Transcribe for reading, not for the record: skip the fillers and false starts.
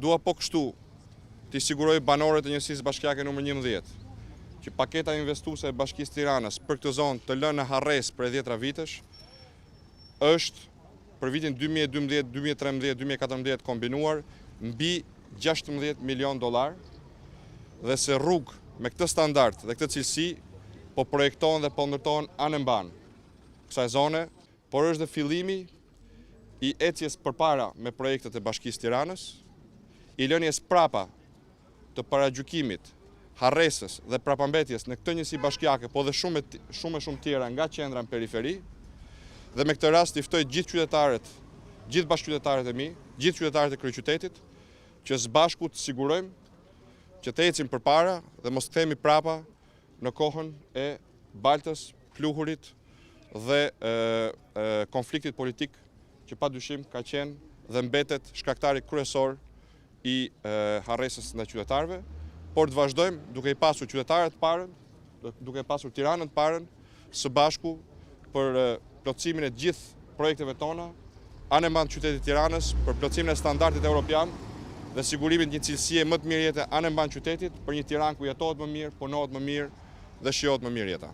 Dua po kështu t'i siguroj banorët e njësisë bashkiake numër 11 që paketa investuese e Bashkisë Tiranës për këtë zonë të lënë në harres për 10 vitesh është për vitin 2012, 2013, 2014 kombinuar mbi 16 milion dollar dhe se rrugë me këtë standard dhe këtë cilësi po projektohen dhe po ndërtohen anë mban kësaj zone, por është dhe fillimi i ecjes përpara me projektet e Bashkisë Tiranës, i lënies prapa të paragjykimit, harresës dhe prapambetjes në këtë njësi bashkiake, po dhe shumë tjera nga qendra në periferi, dhe me këtë rast i ftoj gjithë bashkëqytetarët e mi, gjithë qytetarët e kryeqytetit, që së bashku të sigurojmë që të ecim përpara dhe mos kthehemi prapa në kohën e baltës, pluhurit dhe konfliktit politik që padyshim ka qenë dhe mbetet shkaktari kryesor i harresës ndaj qytetarëve, por të vazhdojmë duke i pasur qytetarët parën, duke pasur Tiranën parën, së bashku për plotësimin e gjithë projekteve tona, anë mban qytetit Tiranës, për plotësimin e standardit evropian dhe sigurimin një cilësie më të mirë jete anë mban qytetit për një Tiranë ku jetohet më mirë, punohet më mirë dhe shijohet më mirë jeta.